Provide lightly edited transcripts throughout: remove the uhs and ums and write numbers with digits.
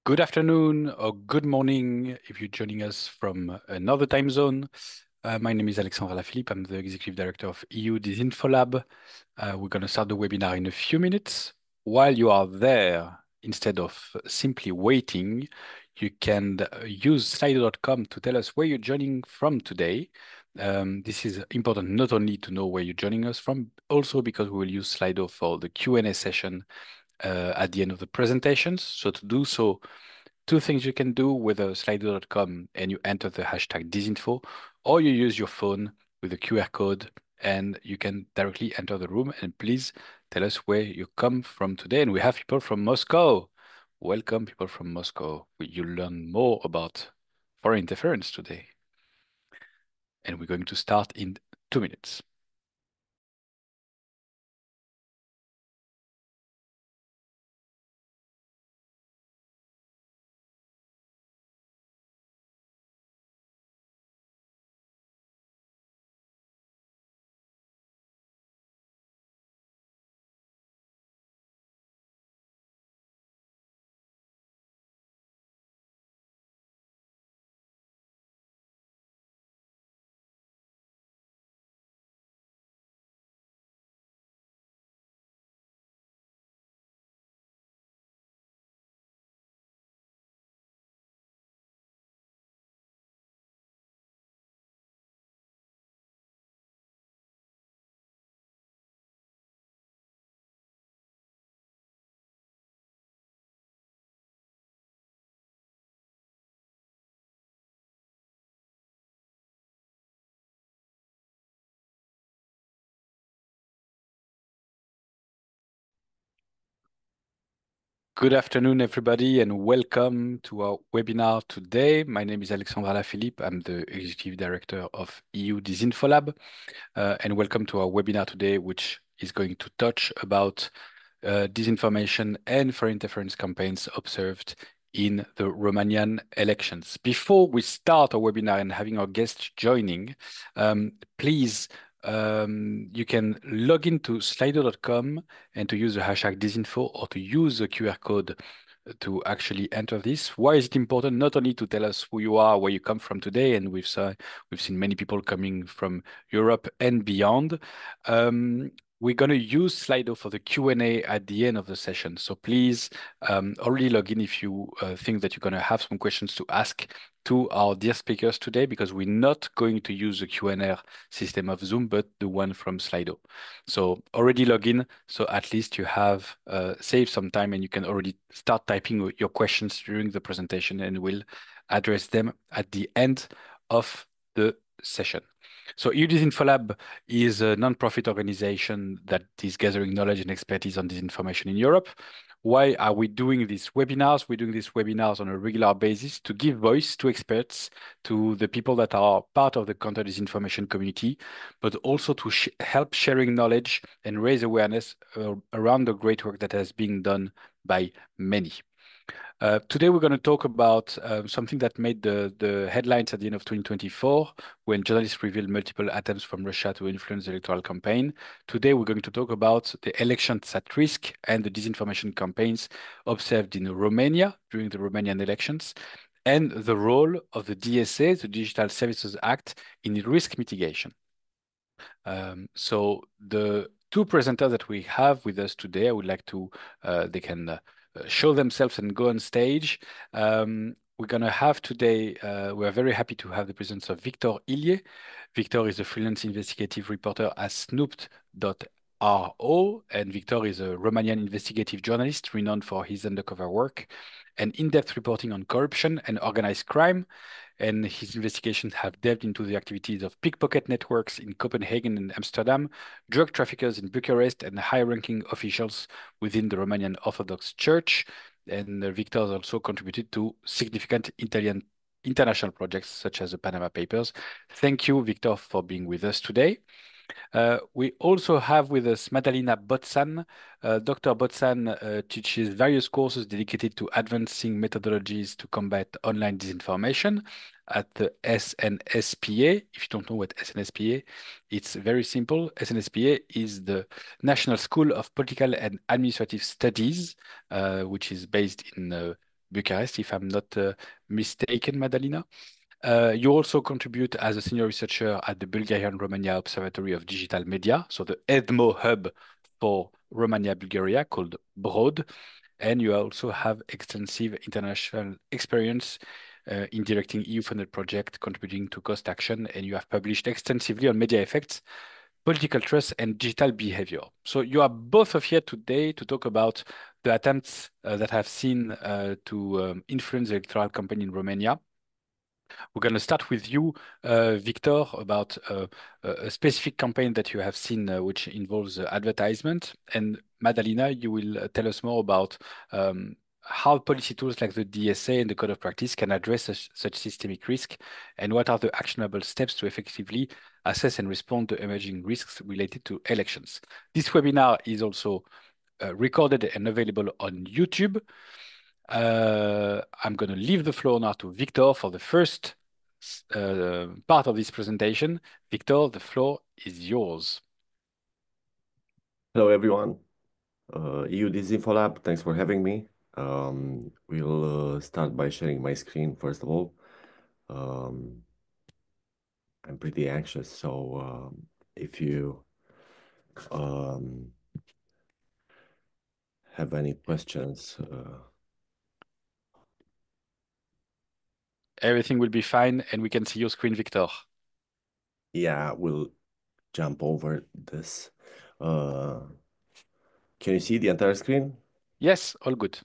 Good afternoon or good morning if you're joining us from another time zone. My name is Alexandre Alaphilippe. I'm the Executive Director of EU DisinfoLab. We're going to start the webinar in a few minutes. While you are there, instead of simply waiting, you can use slido.com to tell us where you're joining from today. This is important not only to know where you're joining us from, also because we will use Slido for the Q&A session at the end of the presentations. So to do so, two things you can do with a slido.com and you enter the hashtag disinfo, or you use your phone with a QR code and you can directly enter the room. And please tell us where you come from today. And we have people from Moscow. Welcome, people from Moscow. You'll learn more about foreign interference today. And we're going to start in 2 minutes. Good afternoon, everybody, and welcome to our webinar today. My name is Alexandre Alaphilippe. I'm the Executive Director of EU DisinfoLab, and welcome to our webinar today, which is going to touch about disinformation and foreign interference campaigns observed in the Romanian elections. Before we start our webinar and having our guests joining, please you can log into slido.com and to use the hashtag disinfo or to use the QR code to actually enter this. Why is it important? Not only to tell us who you are, where you come from today, and we've seen many people coming from Europe and beyond. We're going to use Slido for the Q&A at the end of the session. So please already log in if you think that you're going to have some questions to ask to our dear speakers today, because we're not going to use the Q&A system of Zoom, but the one from Slido. So already log in, so at least you have saved some time and you can already start typing your questions during the presentation, and we'll address them at the end of the session. So EU DisinfoLab is a non-profit organization that is gathering knowledge and expertise on disinformation in Europe. Why are we doing these webinars? We're doing these webinars on a regular basis to give voice to experts, to the people that are part of the counter-disinformation community, but also to help sharing knowledge and raise awareness around the great work that has been done by many. Today, we're going to talk about something that made the headlines at the end of 2024 when journalists revealed multiple attempts from Russia to influence the electoral campaign. Today, we're going to talk about the elections at risk and the disinformation campaigns observed in Romania during the Romanian elections, and the role of the DSA, the Digital Services Act, in risk mitigation. So the two presenters that we have with us today, I would like to, they can show themselves and go on stage. We're going to have today, we're very happy to have the presence of Victor Ilie. Victor is a freelance investigative reporter at snoop.ro, and Victor is a Romanian investigative journalist renowned for his undercover work and in-depth reporting on corruption and organized crime. And his investigations have delved into the activities of pickpocket networks in Copenhagen and Amsterdam, drug traffickers in Bucharest, and high-ranking officials within the Romanian Orthodox Church. And Victor has also contributed to significant international projects such as the Panama Papers. Thank you, Victor, for being with us today. We also have with us Madalina Botan. Dr. Botan teaches various courses dedicated to advancing methodologies to combat online disinformation at the SNSPA. If you don't know what SNSPA, it's very simple. SNSPA is the National School of Political and Administrative Studies, which is based in Bucharest, if I'm not mistaken, Madalina. You also contribute as a senior researcher at the Bulgarian Romania Observatory of Digital Media, so the EDMO hub for Romania, Bulgaria, called BROAD. And you also have extensive international experience in directing EU-funded projects, contributing to cost action, and you have published extensively on media effects, political trust, and digital behavior. So you are both of here today to talk about the attempts that have seen to influence the electoral campaign in Romania. We're going to start with you, Victor, about a specific campaign that you have seen, which involves advertisement. And Madalina, you will tell us more about how policy tools like the DSA and the Code of Practice can address such systemic risk, and what are the actionable steps to effectively assess and respond to emerging risks related to elections. This webinar is also recorded and available on YouTube. I'm going to leave the floor now to Victor for the first part of this presentation. Victor, the floor is yours. Hello, everyone. EU DisinfoLab, thanks for having me. We'll start by sharing my screen, first of all. I'm pretty anxious, so if you have any questions. Everything will be fine, and we can see your screen, Victor. Yeah, we'll jump over this. Can you see the entire screen? Yes, all good.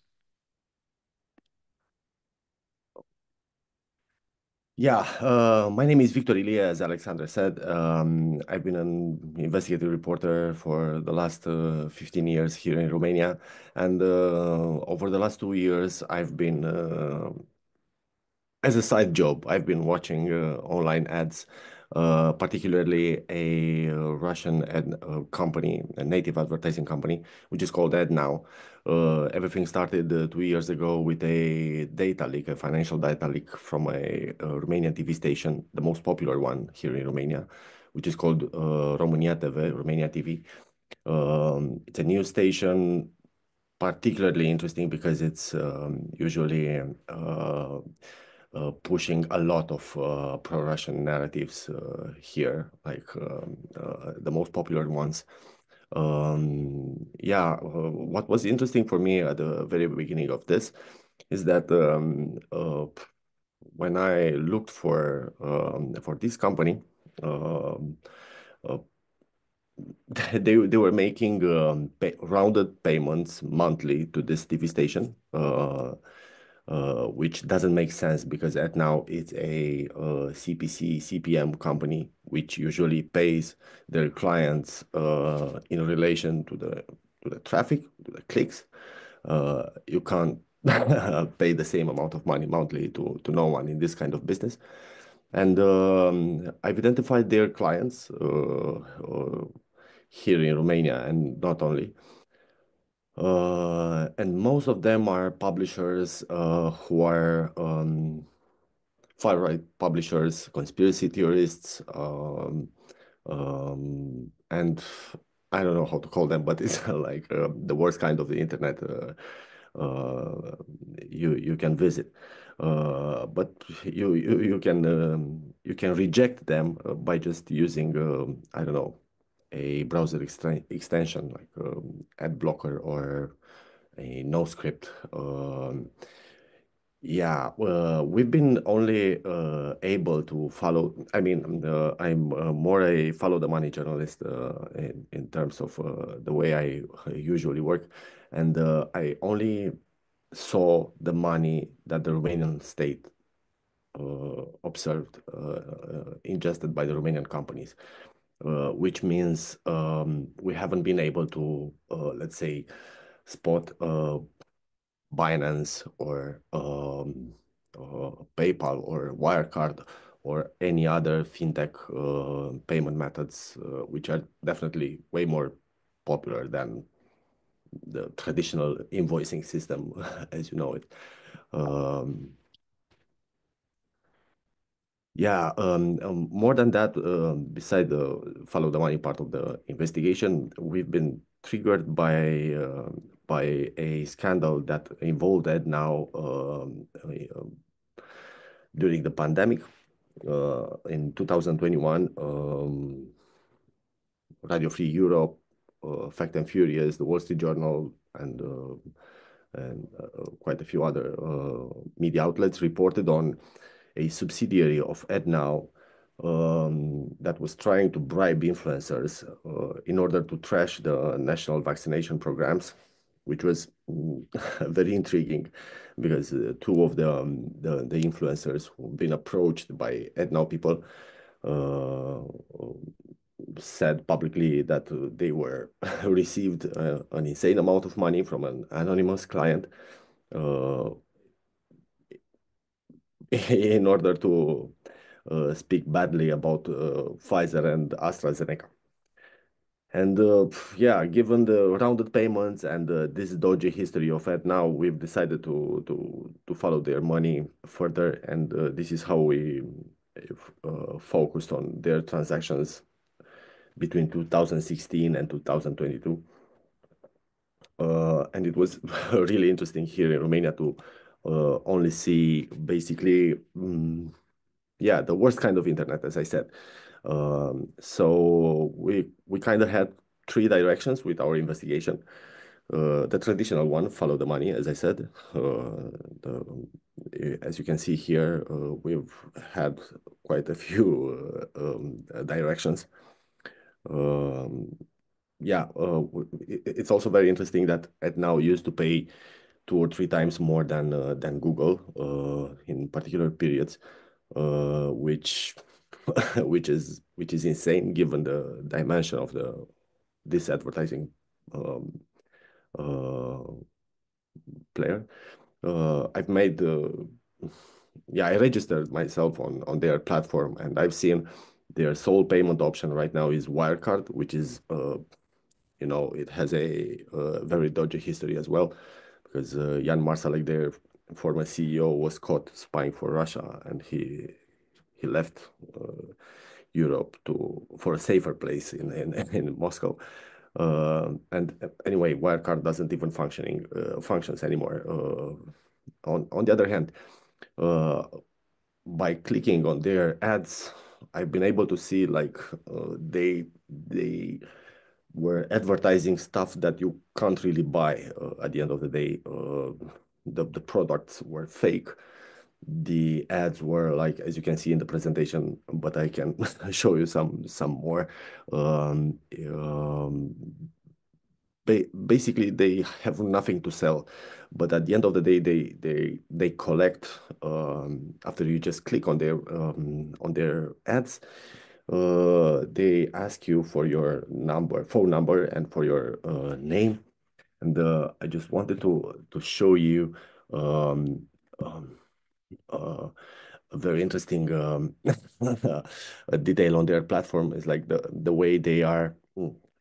Yeah, my name is Victor Ilie, as Alexandre said. I've been an investigative reporter for the last 15 years here in Romania. And over the last 2 years, I've been, as a side job, I've been watching online ads, particularly a Russian ad company, a native advertising company, which is called AdNow. Everything started 2 years ago with a data leak, a financial data leak from a Romanian TV station, the most popular one here in Romania, which is called Romania TV, Romania TV. It's a news station, particularly interesting because it's usually pushing a lot of pro-Russian narratives here, like the most popular ones. Yeah, what was interesting for me at the very beginning of this is that when I looked for this company, um, uh, they were making rounded payments monthly to this TV station, which doesn't make sense because at now it's a CPC CPM company which usually pays their clients in relation to the traffic, to the clicks. You can't pay the same amount of money monthly to no one in this kind of business. And I've identified their clients here in Romania and not only. And most of them are publishers who are far-right publishers, conspiracy theorists, and I don't know how to call them, but it's like the worst kind of the internet you can visit. But you can reject them by just using I don't know, a browser extension like ad blocker or a no script. Yeah, we've been only able to follow. I mean, I'm more a follow the money journalist in terms of the way I usually work, and I only saw the money that the Romanian state observed ingested by the Romanian companies, which means we haven't been able to, let's say, spot Binance or PayPal or Wirecard or any other fintech payment methods, which are definitely way more popular than the traditional invoicing system as you know it. Um, Yeah, more than that, beside the follow the money part of the investigation, we've been triggered by by a scandal that involved AdNow during the pandemic. In 2021, Radio Free Europe, Fact and Furious, the Wall Street Journal, and quite a few other media outlets reported on a subsidiary of AdNow that was trying to bribe influencers in order to trash the national vaccination programs, which was very intriguing because two of the influencers who've been approached by AdNow people said publicly that they were received an insane amount of money from an anonymous client in order to speak badly about Pfizer and AstraZeneca. And yeah, given the rounded payments and this dodgy history of AdNow, we've decided to follow their money further, and this is how we focused on their transactions between 2016 and 2022. And it was really interesting here in Romania to only see basically, yeah, the worst kind of internet, as I said. So we kind of had three directions with our investigation. The traditional one, follow the money, as I said. As you can see here, we've had quite a few directions. Yeah, it's also very interesting that AdNow used to pay 2 or 3 times more than Google in particular periods, which which is insane given the dimension of this advertising player. I've made yeah, I registered myself on their platform, and I've seen their sole payment option right now is Wirecard, which is you know, it has a very dodgy history as well, because Jan Marsalek, their former CEO, was caught spying for Russia, and he left Europe for a safer place in Moscow. And anyway, Wirecard doesn't even functions anymore. On the other hand, by clicking on their ads, I've been able to see like they were advertising stuff that you can't really buy at the end of the day. The products were fake. The ads were like, as you can see in the presentation, but I can show you some more. Basically, they have nothing to sell, but at the end of the day, they collect after you just click on their ads. They ask you for your phone number, and for your name. And I just wanted to show you a very interesting detail on their platform is like the way they are.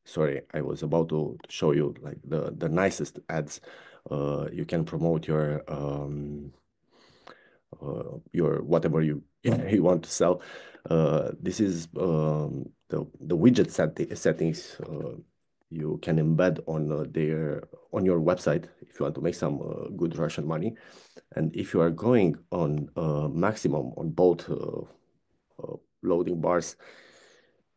Sorry, I was about to show you like the nicest ads. You can promote your whatever you you want to sell. This is the widget settings you can embed on your website if you want to make some good Russian money. And if you are going on maximum on both loading bars,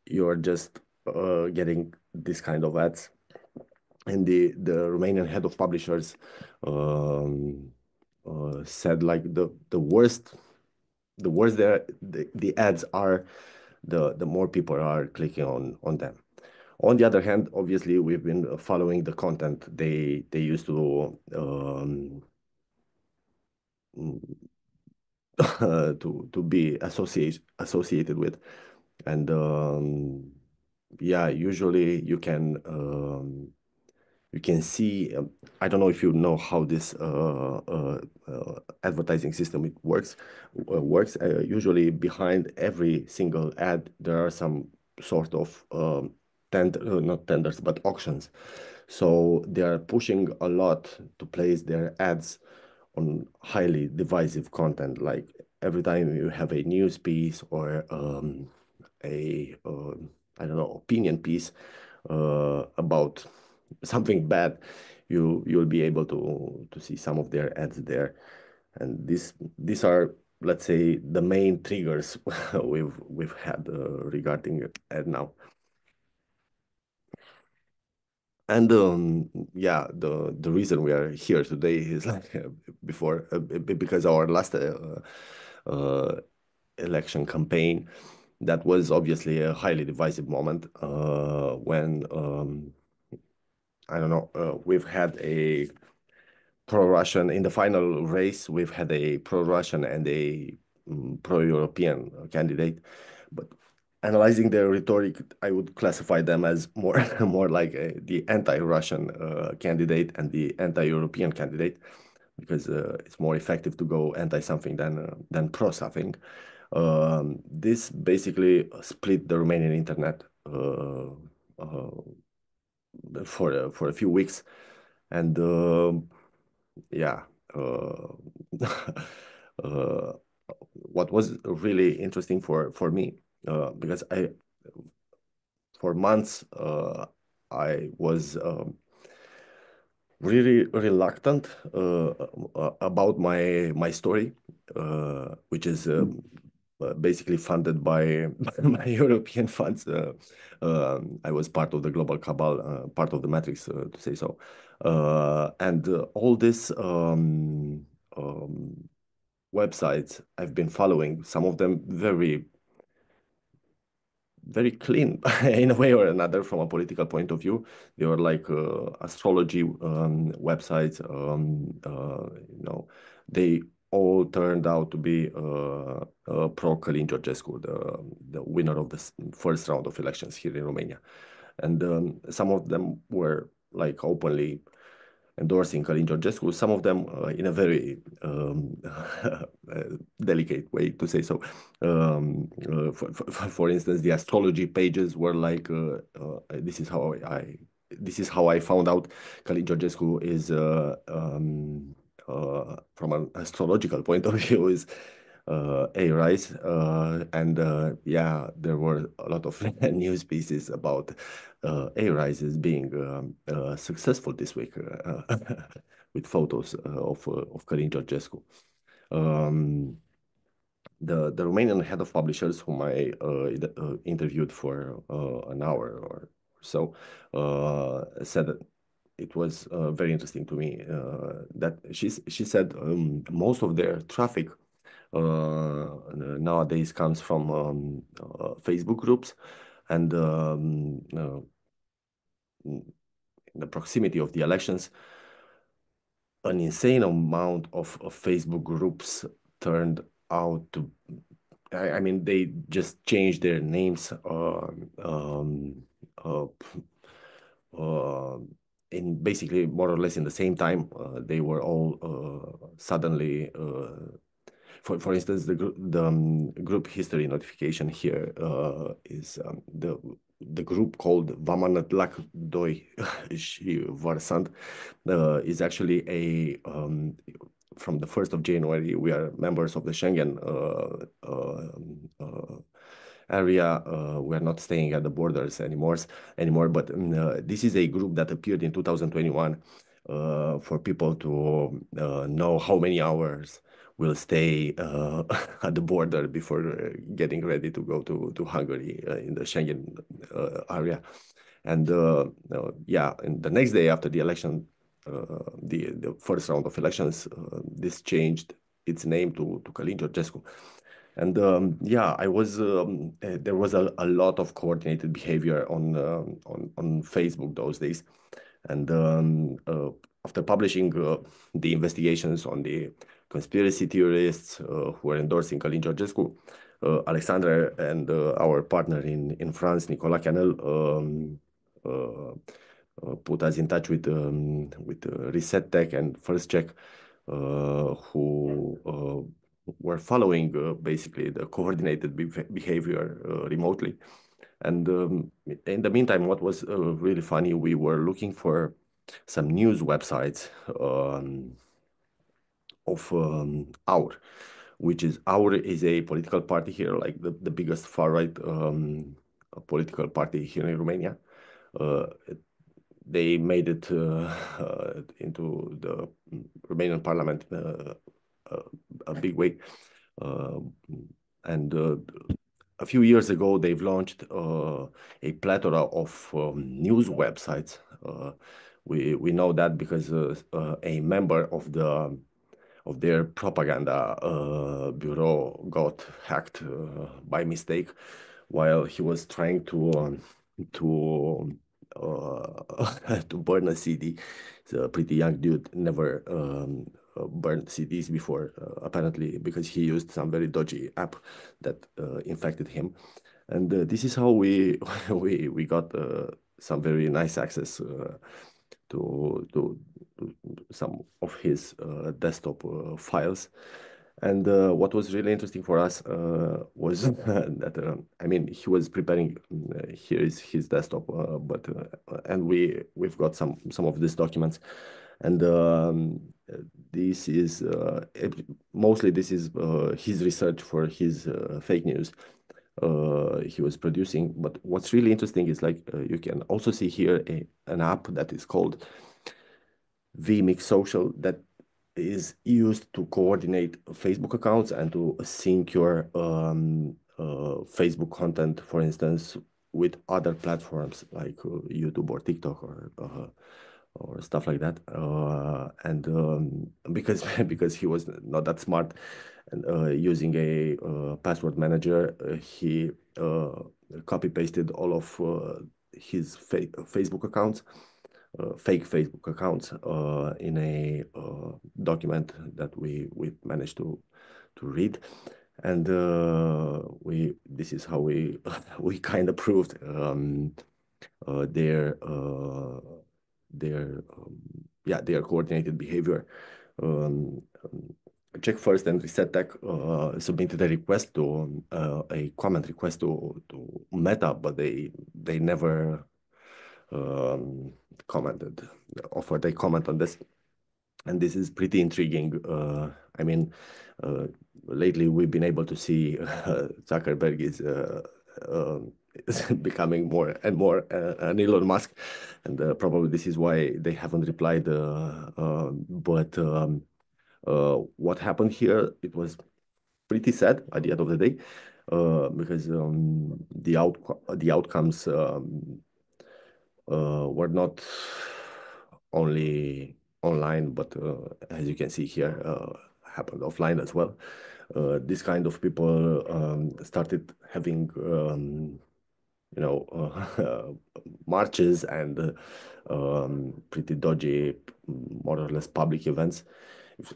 you're just getting this kind of ads. And the Romanian head of publishers said like the worse the ads are, the more people are clicking on them. On the other hand, obviously, we've been following the content they used to to be associated with, and yeah, usually you can see. I don't know if you know how this advertising system works. Usually, behind every single ad, there are some sort of not tenders, but auctions. So they are pushing a lot to place their ads on highly divisive content. Like every time you have a news piece or a I don't know, opinion piece about something bad, you'll be able to see some of their ads there. And these are, let's say, the main triggers we've had regarding ad now. And yeah, the reason we are here today is like because our last uh, election campaign, that was obviously a highly divisive moment when I don't know, we've had a pro-Russian in the final race. We've had a pro-Russian and a pro-European candidate, but analyzing their rhetoric, I would classify them as more more like the anti-Russian candidate and the anti-European candidate, because it's more effective to go anti-something than pro-something. This basically split the Romanian internet uh, for a few weeks, and yeah. Uh, uh, what was really interesting for me, because for months I was really reluctant about my story, which is basically funded by my European funds. I was part of the global cabal, part of the matrix, to say so. And all this websites I've been following, some of them very clean in a way or another from a political point of view. They were like astrology websites. They all turned out to be pro Călin Georgescu, the winner of the first round of elections here in Romania. And some of them were like openly endorsing Călin Georgescu, some of them in a very delicate way, to say so. For instance, the astrology pages were like, this is how I found out Călin Georgescu is, from an astrological point of view, is a rise, and yeah, there were a lot of news pieces about a rises being successful this week with photos of Călin Georgescu. The Romanian head of publishers, whom I interviewed for an hour or so, said that it was very interesting to me that she said most of their traffic nowadays comes from Facebook groups, and in the proximity of the elections, an insane amount of Facebook groups turned out to, I mean, they just changed their names uh, uh, in basically more or less in the same time. They were all suddenly, for instance, the group history notification here is the group called Vamanătlac Doi și Varsant is actually a from the 1st of January, we are members of the Schengen area. We are not staying at the borders anymore. But this is a group that appeared in 2021 for people to know how many hours will stay at the border before getting ready to go to Hungary in the Schengen area. And yeah, and the next day after the election, the first round of elections, this changed its name to Călin Georgescu. And yeah, there was a lot of coordinated behavior on Facebook those days. And after publishing the investigations on the conspiracy theorists who were endorsing Călin Georgescu, Alexandre and our partner in France, Nicolas Canel, put us in touch with Reset Tech and First Check, who were following basically the coordinated behavior remotely. And in the meantime, what was really funny, we were looking for some news websites of Our, which is Our is a political party here, like the biggest far right political party here in Romania. they made it into the Romanian parliament a big way. And a few years ago, they've launched a plethora of news websites. We know that because a member of their propaganda bureau got hacked by mistake while he was trying to to burn a CD. He's a pretty young dude, never burned CDs before, apparently because he used some very dodgy app that infected him. And this is how we we got some very nice access to some of his desktop files. And what was really interesting for us was that I mean he was preparing. Here is his desktop, but and we've got some of these documents, and this is mostly this is his research for his fake news he was producing. But what's really interesting is like you can also see here an app that is called vMix Social that is used to coordinate Facebook accounts and to sync your Facebook content, for instance, with other platforms like YouTube or TikTok or stuff like that. And because because he was not that smart and using a password manager, he copy pasted all of his Facebook accounts fake Facebook accounts in a document that we managed to read, and we this is how we we kind of proved their yeah their coordinated behavior. Check first and reset tech submitted a request to a comment request to Meta, but they never commented, offered a comment on this. And this is pretty intriguing. I mean, lately we've been able to see Zuckerberg is becoming more and more an Elon Musk, and probably this is why they haven't replied. But what happened here, it was pretty sad at the end of the day, because the outcomes were not only online, but as you can see here, happened offline as well. This kind of people started having, you know, marches and pretty dodgy, more or less public events.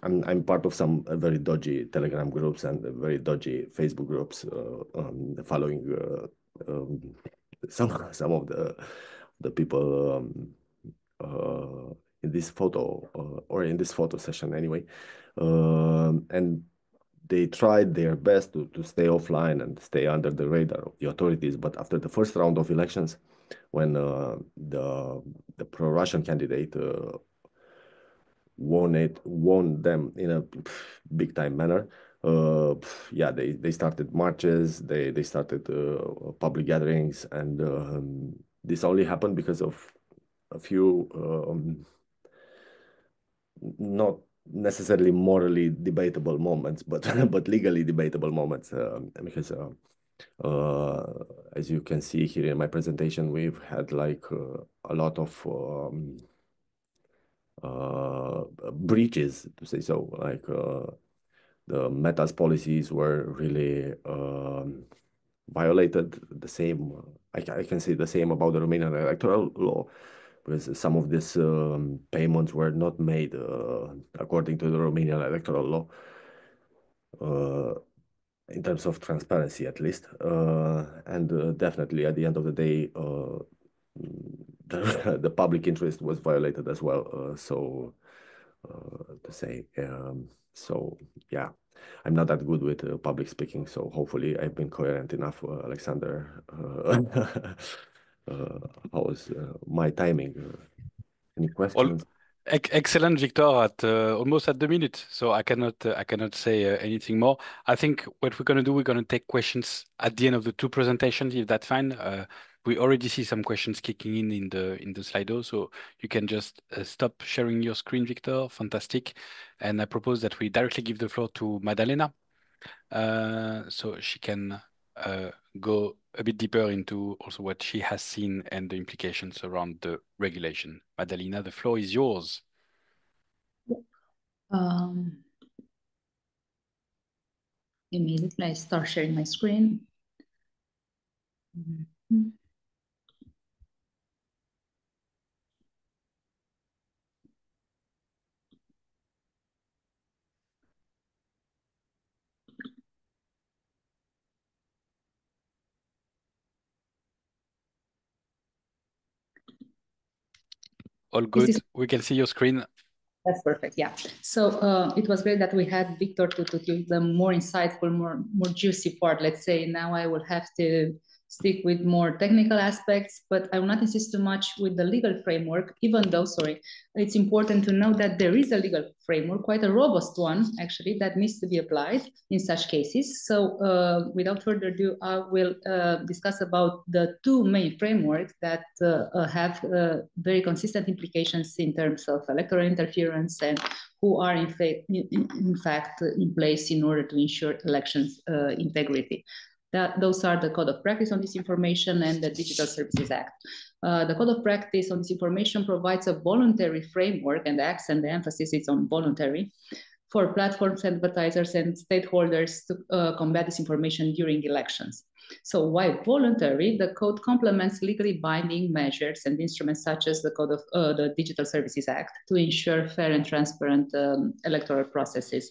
I'm part of some very dodgy Telegram groups and very dodgy Facebook groups, following some of the people in this photo or in this photo session anyway, and they tried their best to stay offline and stay under the radar of the authorities. But after the first round of elections, when the pro-Russian candidate won them in a big time manner. Yeah, they started marches, they started public gatherings, and this only happened because of a few not necessarily morally debatable moments, but but legally debatable moments. Because as you can see here in my presentation, we've had like a lot of breaches, to say so. Like the Meta's policies were really violated. The same, I can say the same about the Romanian electoral law, because some of these payments were not made according to the Romanian electoral law. In terms of transparency, at least, and definitely at the end of the day, the public interest was violated as well. So to say, so yeah, I'm not that good with public speaking. So hopefully, I've been coherent enough, Alexander. How was my timing? Any Well, questions? excellent, Victor, at almost at the minute. So I cannot say anything more. I think what we're going to do, we're going to take questions at the end of the two presentations, if that's fine. We already see some questions kicking in the Slido, so you can just stop sharing your screen, Victor. Fantastic. And I propose that we directly give the floor to Madalina, so she can go a bit deeper into also what she has seen and the implications around the regulation. Madalina, the floor is yours. Immediately I start sharing my screen. All good. We can see your screen. That's perfect. Yeah. So it was great that we had Victor to give the more insightful, more juicy part. Let's say now I will have to stick with more technical aspects, but I will not insist too much with the legal framework, even though, sorry, it's important to know that there is a legal framework, quite a robust one, actually, that needs to be applied in such cases. So without further ado, I will discuss about the two main frameworks that have very consistent implications in terms of electoral interference and who are in fact in place in order to ensure elections integrity. Those are the Code of Practice on Disinformation and the Digital Services Act. The Code of Practice on Disinformation provides a voluntary framework, and the accent, the emphasis is on voluntary, for platforms, advertisers, and stakeholders to combat disinformation during elections. So while voluntary, the code complements legally binding measures and instruments such as the Code of the Digital Services Act to ensure fair and transparent electoral processes.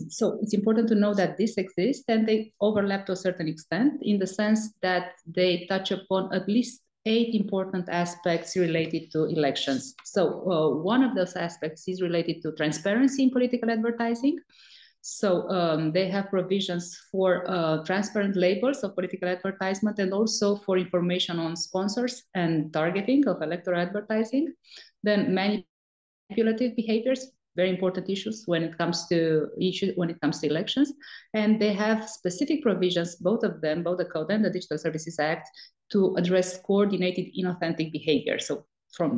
So it's important to know that this exists and they overlap to a certain extent in the sense that they touch upon at least 8 important aspects related to elections. So one of those aspects is related to transparency in political advertising. So they have provisions for transparent labels of political advertisement and also for information on sponsors and targeting of electoral advertising. Then manipulative behaviors, very important issues when it comes to elections. And they have specific provisions, both of them, both the Code and the Digital Services Act, to address coordinated inauthentic behavior. So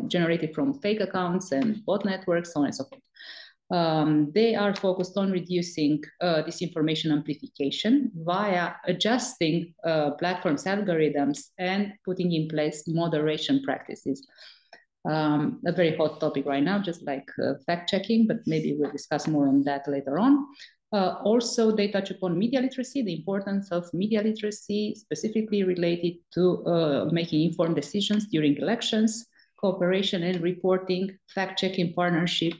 generated from fake accounts and bot networks, so on and so forth. They are focused on reducing disinformation amplification via adjusting platforms' algorithms and putting in place moderation practices. A very hot topic right now, just like fact-checking, but maybe we'll discuss more on that later on. Also, they touch upon media literacy, the importance of media literacy, specifically related to making informed decisions during elections, cooperation and reporting, fact-checking partnership,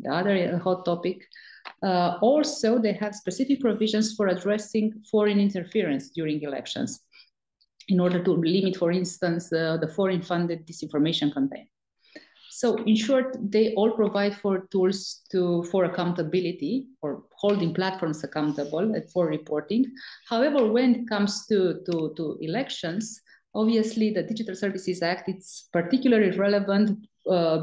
the other hot topic. Also, they have specific provisions for addressing foreign interference during elections in order to limit, for instance, the foreign-funded disinformation campaign. So in short, they all provide for tools for accountability or holding platforms accountable for reporting. However, when it comes to elections, obviously the Digital Services Act, it's particularly relevant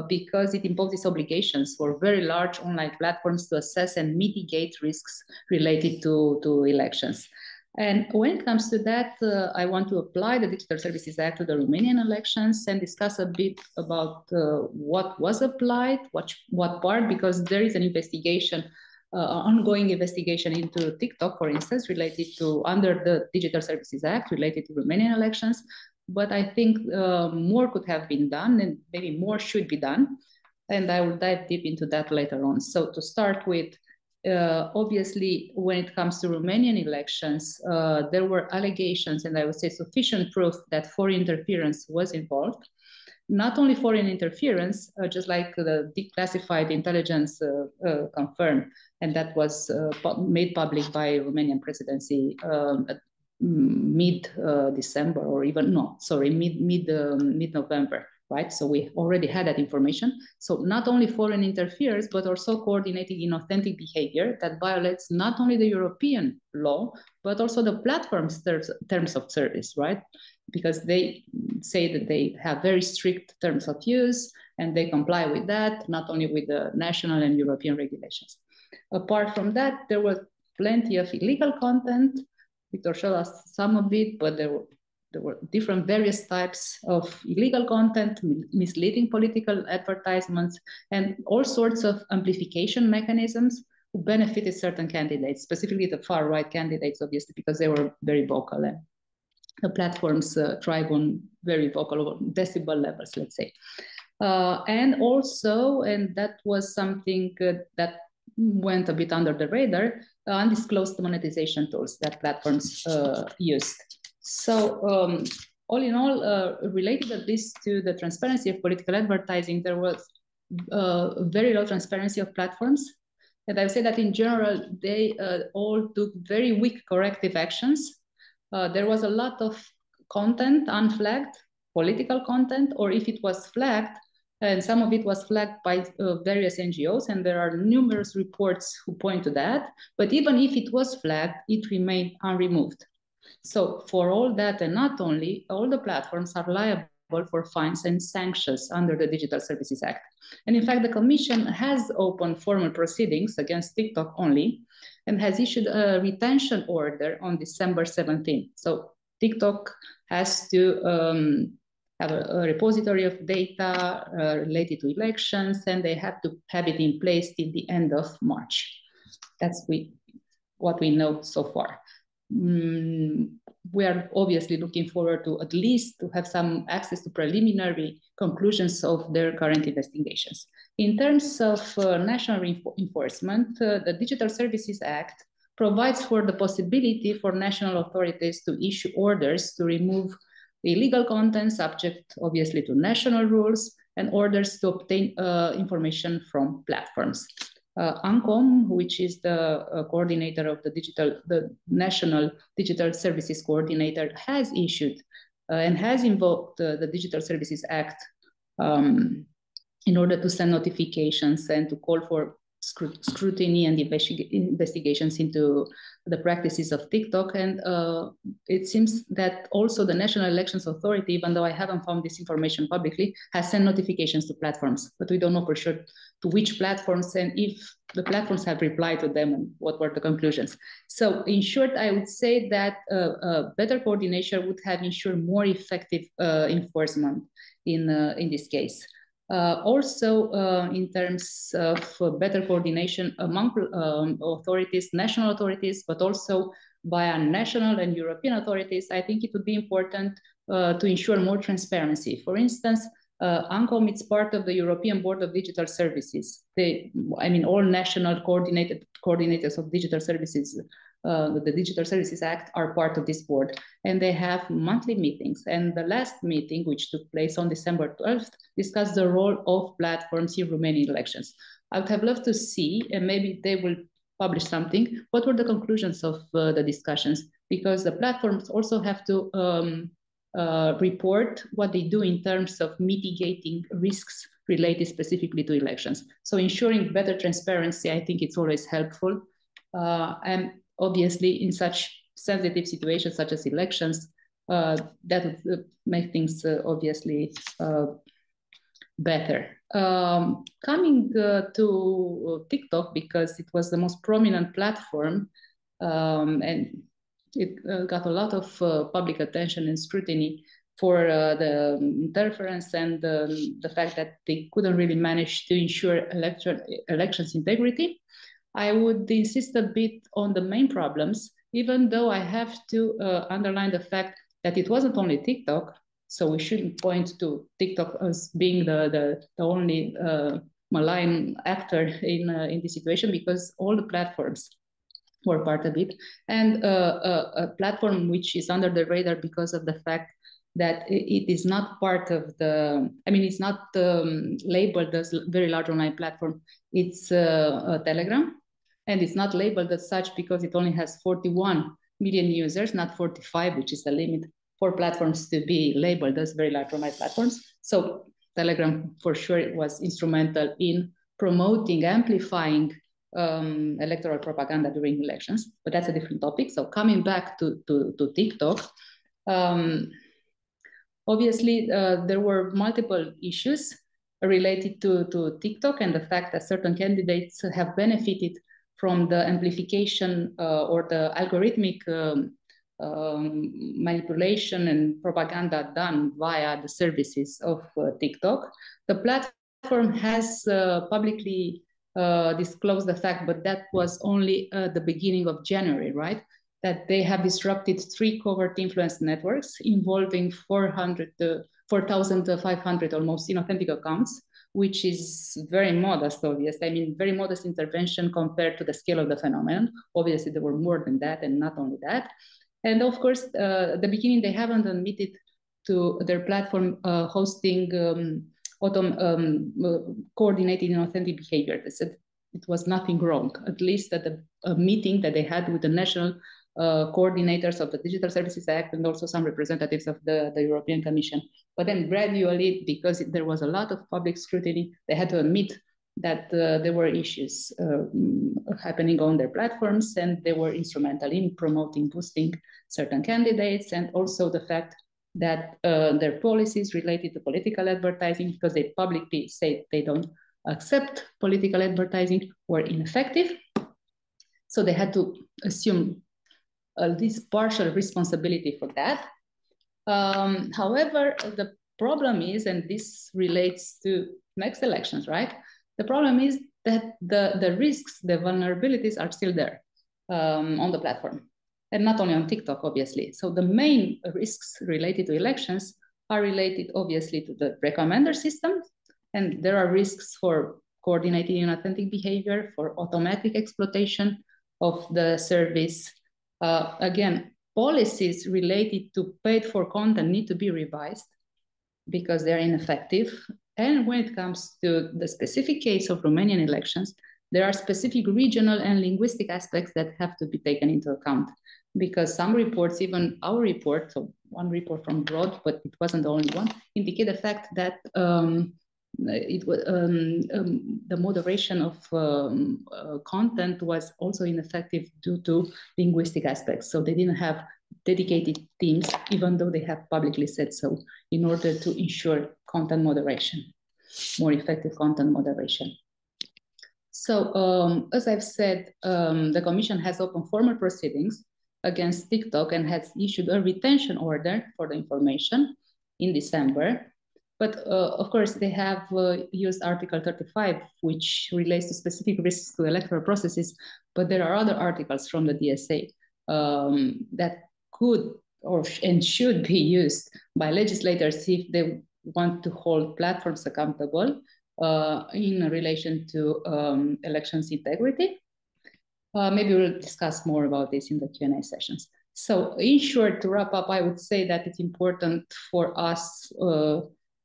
because it imposes obligations for very large online platforms to assess and mitigate risks related to elections. And when it comes to that, I want to apply the Digital Services Act to the Romanian elections and discuss a bit about what was applied, what part, because there is an investigation, ongoing investigation into TikTok, for instance, related to under the Digital Services Act related to Romanian elections. But I think more could have been done and maybe more should be done. And I will dive deep into that later on. So to start with, obviously, when it comes to Romanian elections, there were allegations and I would say sufficient proof that foreign interference was involved. Not only foreign interference, just like the declassified intelligence confirmed, and that was made public by Romanian presidency mid-December or even, no, sorry, mid-November. Right, so we already had that information. So not only foreign interference, but also coordinated inauthentic behavior that violates not only the European law, but also the platform's terms of service, right? Because they say that they have very strict terms of use and they comply with that, not only with the national and European regulations. Apart from that, there was plenty of illegal content. Victor showed us some of it, but there were there were different various types of illegal content, misleading political advertisements, and all sorts of amplification mechanisms who benefited certain candidates, specifically the far-right candidates, obviously, because they were very vocal, and the platforms thrive on very vocal decibel levels, let's say. And also, and that was something that went a bit under the radar, undisclosed monetization tools that platforms used. So all in all, related at least to the transparency of political advertising, there was very low transparency of platforms. And I would say that in general, they all took very weak corrective actions. There was a lot of content unflagged, political content, or if it was flagged, and some of it was flagged by various NGOs, and there are numerous reports who point to that. But even if it was flagged, it remained unremoved. So for all that, and not only, all the platforms are liable for fines and sanctions under the Digital Services Act. And in fact, the Commission has opened formal proceedings against TikTok only, and has issued a retention order on December 17th. So TikTok has to have a repository of data related to elections, and they have to have it in place till the end of March. That's what we know so far. We are obviously looking forward to at least to have some access to preliminary conclusions of their current investigations. In terms of national enforcement, the Digital Services Act provides for the possibility for national authorities to issue orders to remove illegal content subject, obviously, to national rules, and orders to obtain information from platforms. ANCOM, which is the coordinator of the National Digital Services Coordinator, has issued and has invoked the Digital Services Act in order to send notifications and to call for scrutiny and investigations into the practices of TikTok. And it seems that also the National Elections Authority, even though I haven't found this information publicly, has sent notifications to platforms, but we don't know for sure to which platforms and if the platforms have replied to them and what were the conclusions. So in short, I would say that better coordination would have ensured more effective enforcement in this case. Also, in terms of better coordination among authorities, national authorities, but also via national and European authorities, I think it would be important to ensure more transparency. For instance, ANCOM is part of the European Board of Digital Services. All national coordinators of digital services, the Digital Services Act, are part of this board, and they have monthly meetings. And the last meeting, which took place on December 12th, discussed the role of platforms in Romanian elections. I would have loved to see, and maybe they will publish something, what were the conclusions of the discussions, because the platforms also have to report what they do in terms of mitigating risks related specifically to elections. So ensuring better transparency, I think it's always helpful. And obviously in such sensitive situations such as elections, that would make things obviously better. Coming to TikTok, because it was the most prominent platform, and it got a lot of public attention and scrutiny for the interference and the fact that they couldn't really manage to ensure elections integrity. I would insist a bit on the main problems, even though I have to underline the fact that it wasn't only TikTok, so we shouldn't point to TikTok as being the only malign actor in this situation, because all the platforms were part of it. And a platform which is under the radar because of the fact that it is not part of the, it's not labeled as a very large online platform. It's Telegram, and it's not labeled as such because it only has 41 million users, not 45, which is the limit for platforms to be labeled as very large online platforms. So Telegram for sure was instrumental in promoting, amplifying electoral propaganda during elections, but that's a different topic. So coming back to TikTok, obviously there were multiple issues related to TikTok and the fact that certain candidates have benefited from the amplification or the algorithmic manipulation and propaganda done via the services of TikTok. The platform has publicly disclosed the fact, but that was only the beginning of January, right? That they have disrupted 3 covert influence networks involving 4,500 almost inauthentic accounts, which is very modest, obviously. I mean, very modest intervention compared to the scale of the phenomenon. Obviously, there were more than that, and not only that. And of course, at the beginning, they haven't admitted to their platform hosting coordinated inauthentic behavior. They said it was nothing wrong, at least at the meeting that they had with the national coordinators of the Digital Services Act and also some representatives of the European Commission. But then gradually, because there was a lot of public scrutiny, they had to admit that there were issues happening on their platforms, and they were instrumental in promoting, boosting certain candidates, and also the fact that their policies related to political advertising, because they publicly say they don't accept political advertising, were ineffective. So they had to assume this partial responsibility for that. However, the problem is, and this relates to next elections, right? The problem is that the risks, the vulnerabilities are still there on the platform, and not only on TikTok, obviously. So the main risks related to elections are related, obviously, to the recommender system, and there are risks for coordinated inauthentic behavior, for automatic exploitation of the service. Again, policies related to paid for content need to be revised because they're ineffective. And when it comes to the specific case of Romanian elections, there are specific regional and linguistic aspects that have to be taken into account, because some reports, even our report, so one report from abroad, but it wasn't the only one, indicate the fact that the moderation of content was also ineffective due to linguistic aspects. So they didn't have dedicated teams, even though they have publicly said so, in order to ensure content moderation, more effective content moderation. So as I've said, the Commission has opened formal proceedings against TikTok and has issued a retention order for the information in December. But of course, they have used Article 35, which relates to specific risks to electoral processes. But there are other articles from the DSA that could and should be used by legislators if they want to hold platforms accountable in relation to elections integrity. Maybe we'll discuss more about this in the Q&A sessions. So in short, to wrap up, I would say that it's important for us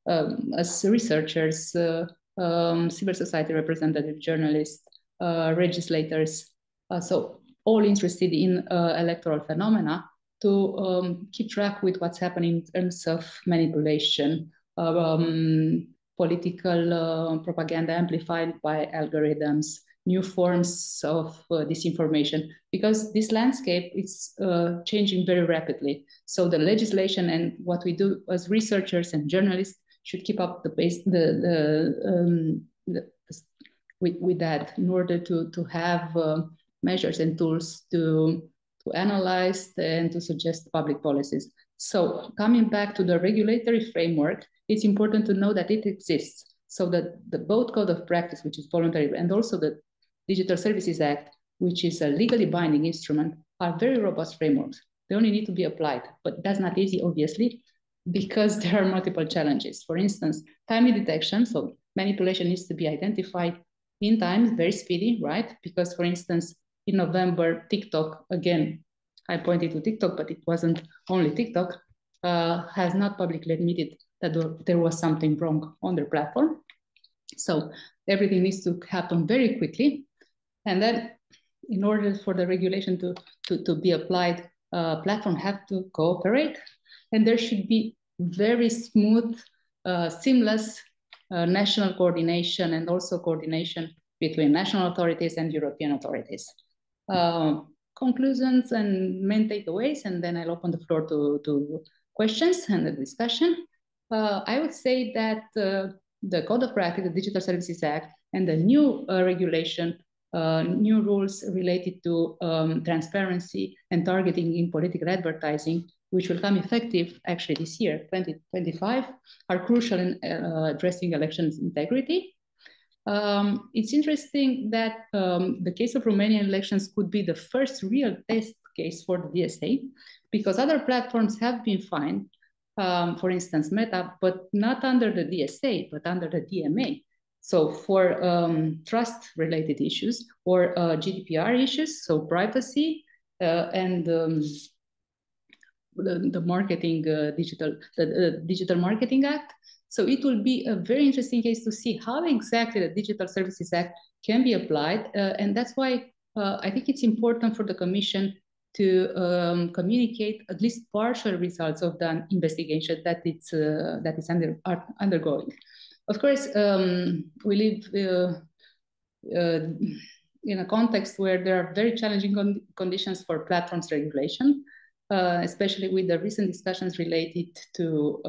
as researchers, civil society representative, journalists, legislators, so all interested in electoral phenomena, to keep track with what's happening in terms of manipulation, political propaganda amplified by algorithms, new forms of disinformation, because this landscape is changing very rapidly. So the legislation and what we do as researchers and journalists should keep up the pace with that, in order to have measures and tools to analyze and to suggest public policies. So coming back to the regulatory framework, it's important to know that it exists. So that the both Code of Practice, which is voluntary, and also the Digital Services Act, which is a legally binding instrument, are very robust frameworks. They only need to be applied, but that's not easy, obviously, because there are multiple challenges. For instance, timely detection, so manipulation needs to be identified in time, very speedy, right? Because for instance, in November, TikTok, again, I pointed to TikTok, but it wasn't only TikTok, has not publicly admitted that there was something wrong on their platform. So everything needs to happen very quickly. And then in order for the regulation to be applied, platforms have to cooperate, and there should be very smooth, seamless national coordination, and also coordination between national authorities and European authorities. Conclusions and main takeaways, and then I'll open the floor to questions and the discussion. I would say that the Code of Practice, the Digital Services Act, and the new regulation new rules related to transparency and targeting in political advertising, which will come effective actually this year, 2025, are crucial in addressing elections integrity. It's interesting that the case of Romanian elections could be the first real test case for the DSA, because other platforms have been fined, for instance, Meta, but not under the DSA, but under the DMA. So for trust-related issues or GDPR issues, so privacy and the marketing Digital Marketing Act. So it will be a very interesting case to see how exactly the Digital Services Act can be applied, and that's why I think it's important for the Commission to communicate at least partial results of the investigation that is undergoing. Of course, we live in a context where there are very challenging conditions for platforms regulation, especially with the recent discussions related to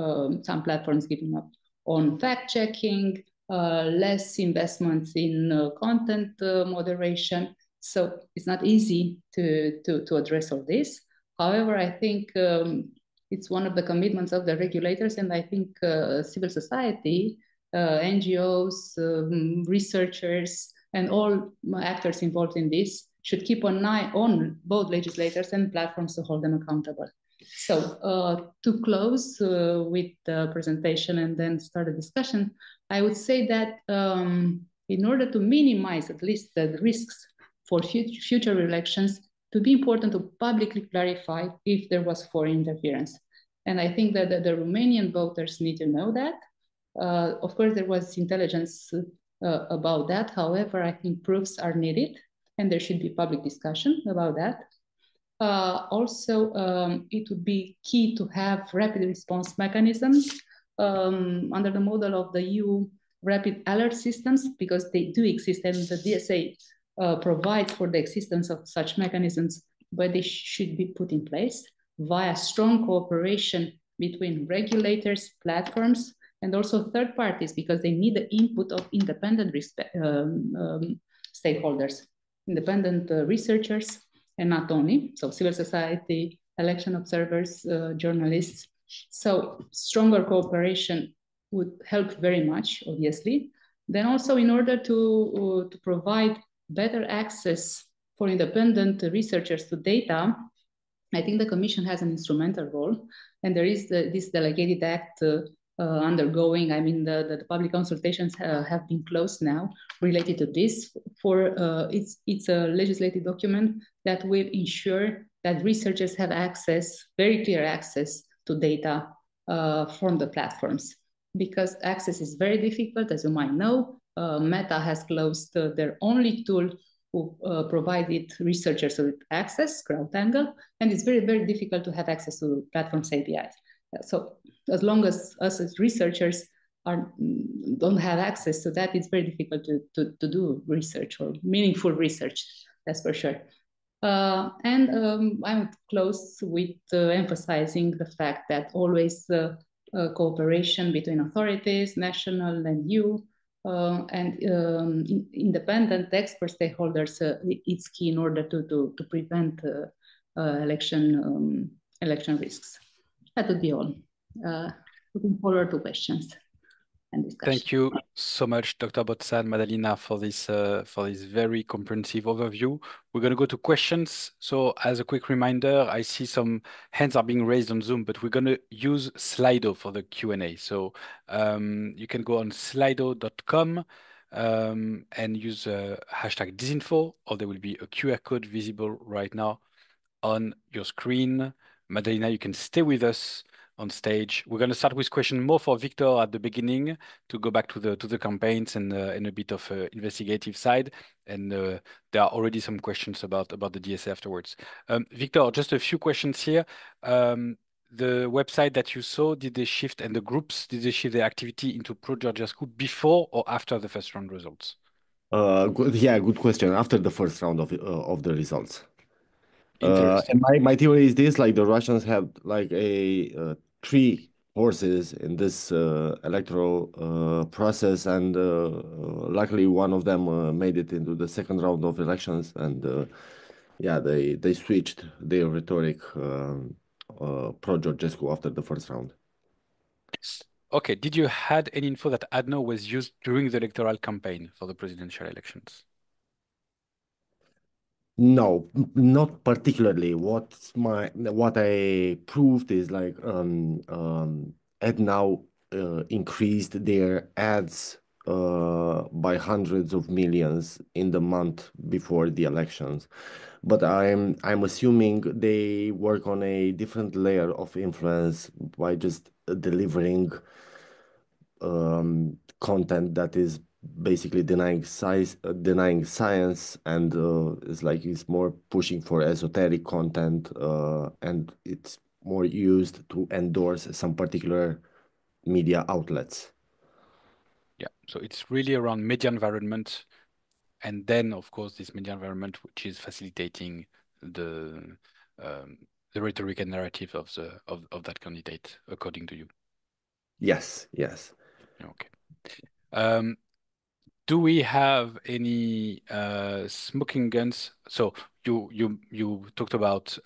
some platforms giving up on fact-checking, less investments in content moderation. So it's not easy to address all this. However, I think it's one of the commitments of the regulators, and I think civil society, NGOs, researchers, and all actors involved in this should keep an eye on both legislators and platforms to hold them accountable. So to close with the presentation and then start a discussion, I would say that in order to minimize at least the risks for future elections, to be important to publicly clarify if there was foreign interference. And I think that the Romanian voters need to know that. Of course, there was intelligence about that. However, I think proofs are needed, and there should be public discussion about that. Also, it would be key to have rapid response mechanisms under the model of the EU rapid alert systems, because they do exist, and the DSA provides for the existence of such mechanisms, but they should be put in place via strong cooperation between regulators, platforms, and also third parties, because they need the input of independent stakeholders, independent researchers, and not only, so civil society, election observers, journalists. So stronger cooperation would help very much, obviously. Then also, in order to provide better access for independent researchers to data, I think the Commission has an instrumental role, and there is this delegated act undergoing. I mean, the public consultations have been closed now related to this. It's a legislative document that will ensure that researchers have access, very clear access to data from the platforms, because access is very difficult, as you might know. Meta has closed their only tool who provided researchers with access, CrowdTangle, and it's very, very difficult to have access to platforms APIs. So as long as us as researchers don't have access to that, it's very difficult to do research or meaningful research, that's for sure. And I would close with emphasizing the fact that always cooperation between authorities, national and EU, and independent expert stakeholders, it's key in order to prevent election risks. That would be all. Looking forward to questions and discussion. Thank you so much, Dr. Botan, Madalina, for this very comprehensive overview. We're going to go to questions. So as a quick reminder, I see some hands are being raised on Zoom, but we're going to use Slido for the Q&A. So you can go on slido.com and use hashtag disinfo, or there will be a QR code visible right now on your screen. Madalina, you can stay with us on stage. We're going to start with question more for Victor at the beginning to go back to the campaigns and a bit of investigative side. And there are already some questions about the DSA afterwards. Victor, just a few questions here. The website that you saw, did they shift, and the groups, did they shift their activity into pro-Georgia group before or after the first round results? Good question. After the first round of the results. And my theory is this: like the Russians have like a three horses in this electoral process, and luckily one of them made it into the second round of elections, and yeah, they switched their rhetoric pro Georgescu after the first round. Okay, did you had any info that ADNO was used during the electoral campaign for the presidential elections? No, not particularly. What I proved is like AdNow increased their ads by hundreds of millions in the month before the elections. But I'm assuming they work on a different layer of influence by just delivering content that is basically denying science, and it's more pushing for esoteric content, and it's more used to endorse some particular media outlets. Yeah, so it's really around media environment, and then of course this media environment which is facilitating the um, the rhetoric and narrative of that candidate, according to you. Yes, yes. Okay. Do we have any smoking guns? So you talked about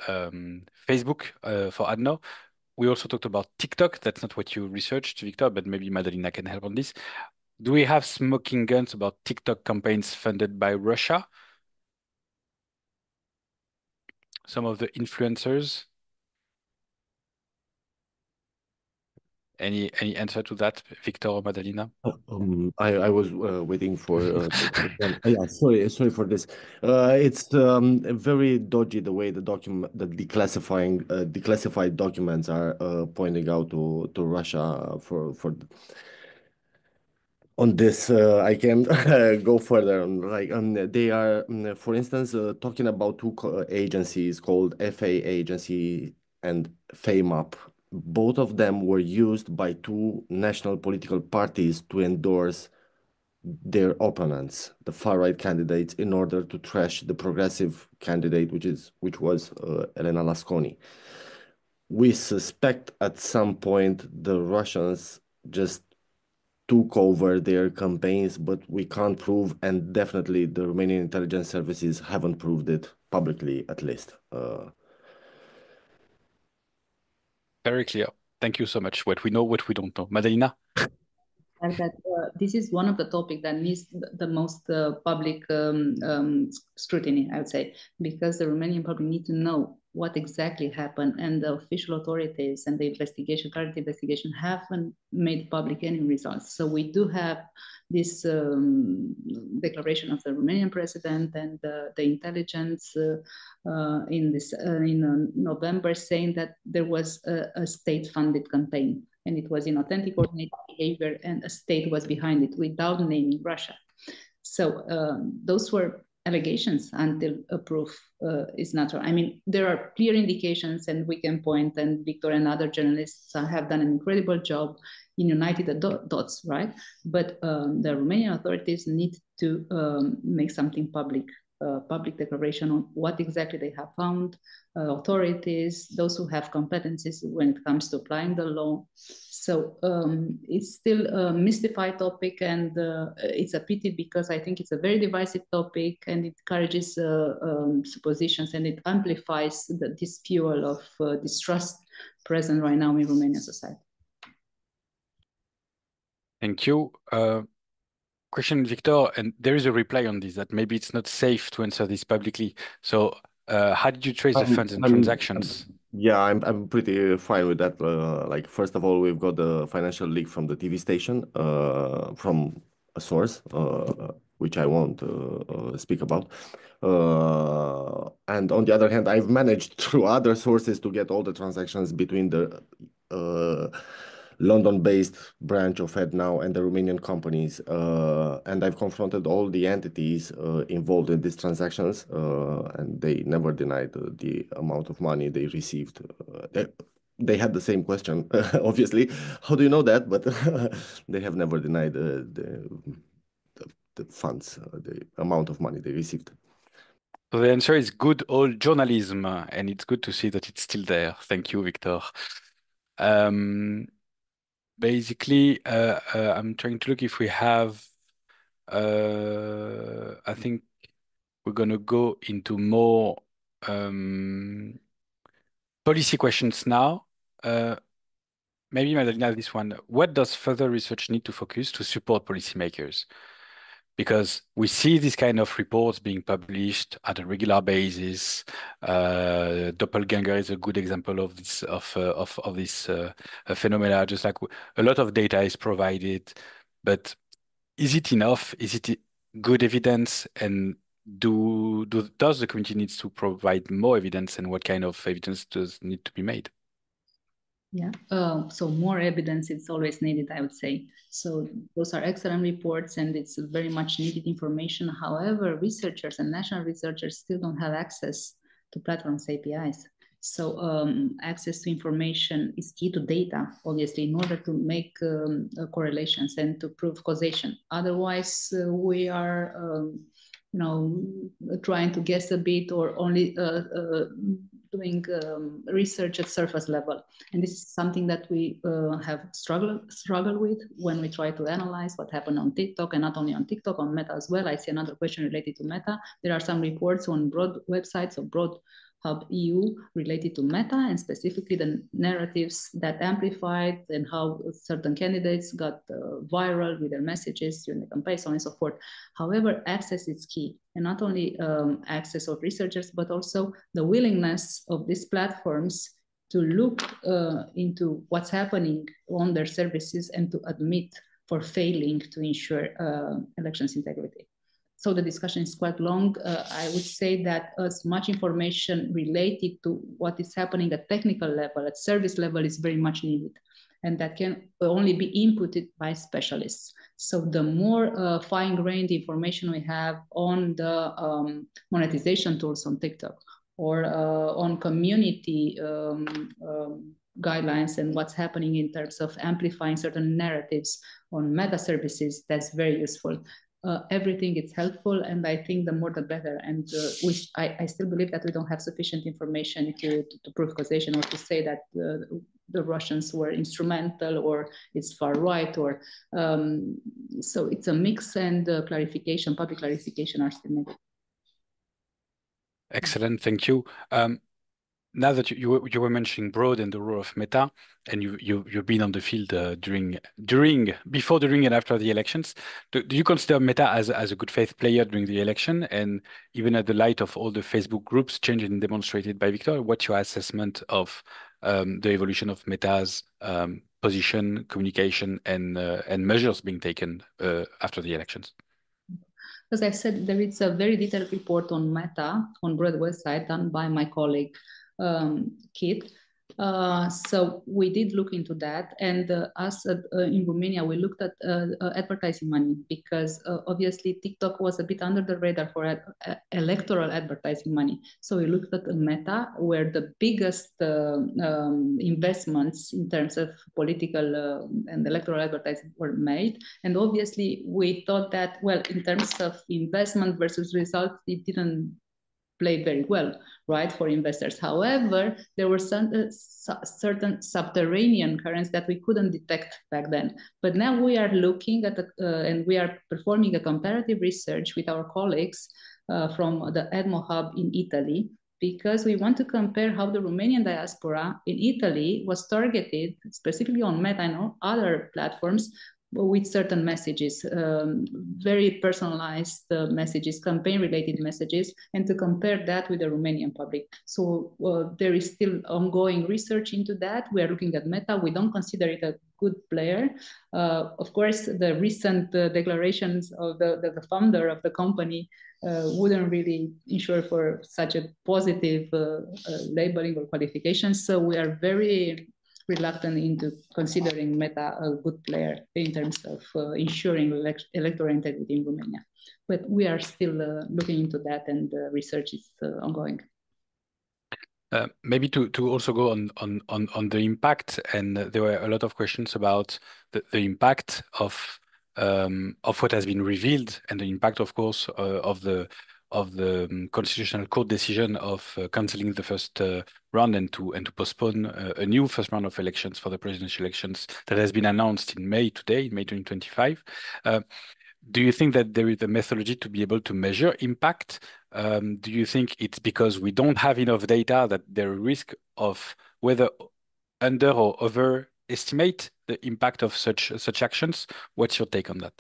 Facebook for ADNO. We also talked about TikTok. That's not what you researched, Victor, but maybe Madalina can help on this. Do we have smoking guns about TikTok campaigns funded by Russia? Some of the influencers. Any answer to that, Victor or Madalina? I was waiting for yeah, sorry for this. It's very dodgy the way the declassified documents are pointing out to Russia for on this. I can go further. Like they are, for instance, talking about two agencies called FA agency and FAMAP. Both of them were used by two national political parties to endorse their opponents, the far-right candidates, in order to trash the progressive candidate, which was Elena Lasconi. We suspect at some point the Russians just took over their campaigns, but we can't prove, and definitely the Romanian intelligence services haven't proved it publicly, at least. Very clear. Thank you so much. What we know, what we don't know. Madalina? And that this is one of the topics that needs the most public scrutiny, I would say, because the Romanian public need to know what exactly happened, and the official authorities and the current investigation haven't made public any results. So we do have this declaration of the Romanian president and the intelligence in November, saying that there was a state-funded campaign, and it was inauthentic coordinated behavior, and a state was behind it without naming Russia. So those were allegations until a proof is natural. I mean, there are clear indications, and we can point, and Victor and other journalists have done an incredible job in uniting the dots, right? But the Romanian authorities need to make something public. Public declaration on what exactly they have found, authorities, those who have competencies when it comes to applying the law. So it's still a mystified topic, and it's a pity because I think it's a very divisive topic, and it encourages suppositions, and it amplifies this fuel of distrust present right now in Romanian society. Thank you. Question, Victor, and there is a reply on this that maybe it's not safe to answer this publicly. So how did you trace the funds and transactions? Yeah, I'm pretty fine with that. Like, first of all, we've got the financial leak from the TV station, from a source, which I won't speak about. And on the other hand, I've managed through other sources to get all the transactions between the London-based branch of FedNow and the Romanian companies, and I've confronted all the entities involved in these transactions, and they never denied the amount of money they received. They had the same question, obviously. How do you know that? But they have never denied the funds, the amount of money they received. So the answer is good old journalism, and it's good to see that it's still there. Thank you, Victor. basically, I'm trying to look if we have. I think we're going to go into more policy questions now. Maybe Madalina, this one. What does further research need to focus to support policymakers? Because we see these kind of reports being published at a regular basis. Doppelganger is a good example of this phenomena. Just like a lot of data is provided, but is it enough? Is it good evidence? And does the community needs to provide more evidence? And what kind of evidence does need to be made? Yeah, so more evidence is always needed, I would say. So those are excellent reports and it's very much needed information. However, researchers and national researchers still don't have access to platforms APIs. So access to information is key to data, obviously, in order to make correlations and to prove causation. Otherwise, we are trying to guess a bit or only doing research at surface level. And this is something that we have struggled with when we try to analyze what happened on TikTok, and not only on TikTok, on Meta as well. I see another question related to Meta. There are some reports on broad websites of Broad Hub EU related to Meta, and specifically the narratives that amplified and how certain candidates got viral with their messages during the campaign, so on and so forth. However, access is key, and not only access of researchers, but also the willingness of these platforms to look into what's happening on their services and to admit for failing to ensure elections integrity. So the discussion is quite long. I would say that as much information related to what is happening at technical level, at service level, is very much needed. And that can only be inputted by specialists. So the more fine-grained information we have on the monetization tools on TikTok, or on community guidelines and what's happening in terms of amplifying certain narratives on meta services, that's very useful. Everything is helpful, and I think the more the better. And I still believe that we don't have sufficient information to prove causation, or to say that the Russians were instrumental, or it's far right, or so it's a mix, and clarification, public clarification are still needed. Excellent, thank you. Now that you were mentioning Broad and the role of Meta, and you've been on the field before, during, and after the elections, do you consider Meta as a good faith player during the election, and even at the light of all the Facebook groups changed demonstrated by Victor? What's your assessment of the evolution of Meta's position, communication, and measures being taken after the elections? As I said, there is a very detailed report on Meta on Broad website done by my colleague Kit. So we did look into that, and us in Romania, we looked at advertising money, because obviously TikTok was a bit under the radar for electoral advertising money. So we looked at Meta, where the biggest investments in terms of political and electoral advertising were made. And obviously we thought that, well, in terms of investment versus results, it didn't play very well, right, for investors. However, there were some certain subterranean currents that we couldn't detect back then. But now we are looking at and we are performing a comparative research with our colleagues from the EDMO Hub in Italy, because we want to compare how the Romanian diaspora in Italy was targeted specifically on Meta and other platforms with certain messages, very personalized messages, campaign-related messages, and to compare that with the Romanian public. So there is still ongoing research into that. We are looking at Meta. We don't consider it a good player. Of course, the recent declarations of the founder of the company wouldn't really ensure for such a positive labeling or qualification. So we are very reluctant into considering Meta a good player in terms of ensuring electoral integrity in Romania. But we are still looking into that, and research is ongoing. Maybe to also go on the impact, and there were a lot of questions about the impact of what has been revealed, and the impact, of course, of the of the Constitutional Court decision of cancelling the first round and to postpone a new first round of elections for the presidential elections that has been announced in May today, in May 2025. Do you think that there is a methodology to be able to measure impact? Do you think it's because we don't have enough data that there is risk of whether under or overestimate the impact of such actions? What's your take on that?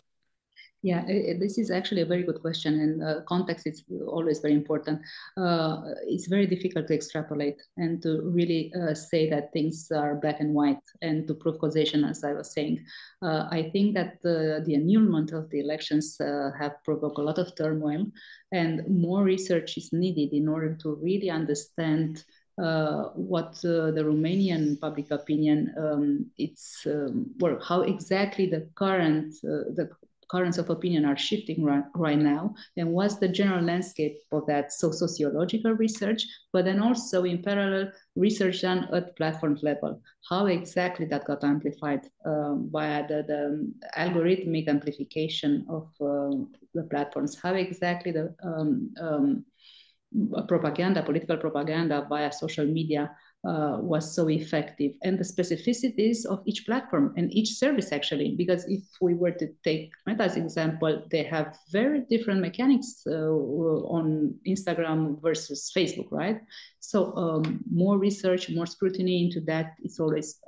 Yeah, this is actually a very good question, and context is always very important. It's very difficult to extrapolate and to really say that things are black and white and to prove causation, as I was saying. I think that the annulment of the elections have provoked a lot of turmoil, and more research is needed in order to really understand what the Romanian public opinion well, how exactly the currents of opinion are shifting right now, and what's the general landscape of that. So sociological research, but then also in parallel research done at platforms level. How exactly that got amplified via the algorithmic amplification of the platforms. How exactly the political propaganda via social media was so effective, and the specificities of each platform and each service actually, because if we were to take Meta's example, they have very different mechanics on Instagram versus Facebook, right? So more research, more scrutiny into that is always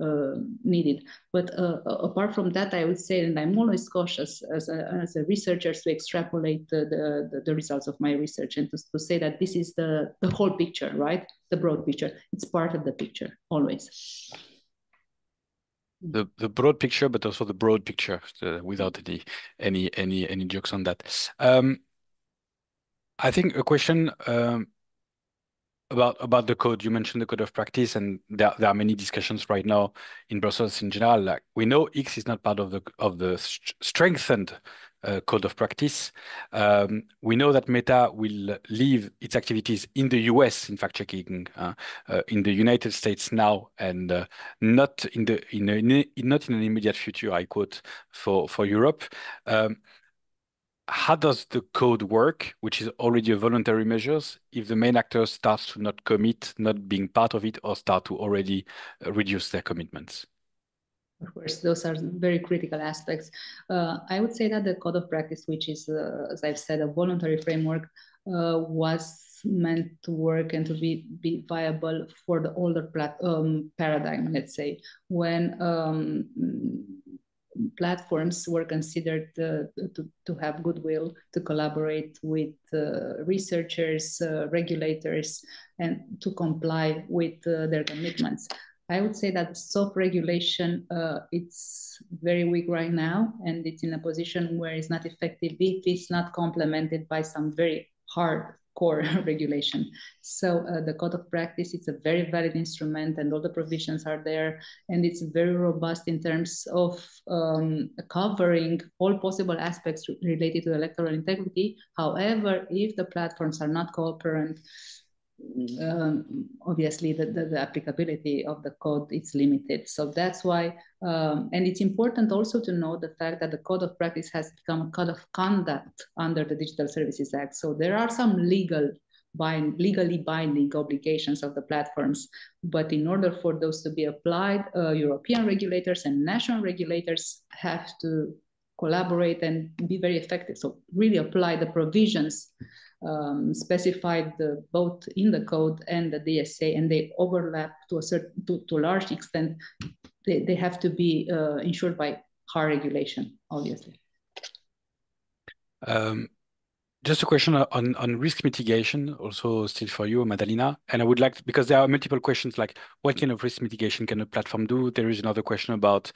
needed. But apart from that, I would say, and I'm always cautious as a researcher to extrapolate the results of my research and to say that this is the whole picture, right? The broad picture. It's part of the picture, always. The broad picture, but also the broad picture, without any jokes on that. I think a question about the code. You mentioned the code of practice, and there are many discussions right now in Brussels in general. Like, we know X is not part of the strengthened code of practice. We know that Meta will leave its activities in the US in fact checking, in the United States now, and not in an immediate future, I quote, for Europe. How does the code work, which is already a voluntary measures, if the main actor starts to not commit, not being part of it, or start to already reduce their commitments? Of course, those are very critical aspects. I would say that the code of practice, which is, as I've said, a voluntary framework, was meant to work and to be viable for the older paradigm, let's say, when platforms were considered to have goodwill, to collaborate with researchers, regulators, and to comply with their commitments. I would say that self-regulation, it's very weak right now, and it's in a position where it's not effective if it's not complemented by some very hard core regulation. So the code of practice, it's a very valid instrument, and all the provisions are there, and it's very robust in terms of covering all possible aspects related to electoral integrity. However, if the platforms are not cooperant, obviously the applicability of the code is limited. So that's why, and it's important also to know the fact that the code of practice has become a code of conduct under the Digital Services Act. So there are some legally binding obligations of the platforms, but in order for those to be applied, European regulators and national regulators have to collaborate and be very effective. So really apply the provisions specified both in the code and the DSA, and they overlap to a large extent. They have to be ensured by hard regulation, obviously. Just a question on risk mitigation, also still for you, Madalina. And I would like, because there are multiple questions like, what kind of risk mitigation can a platform do? There is another question about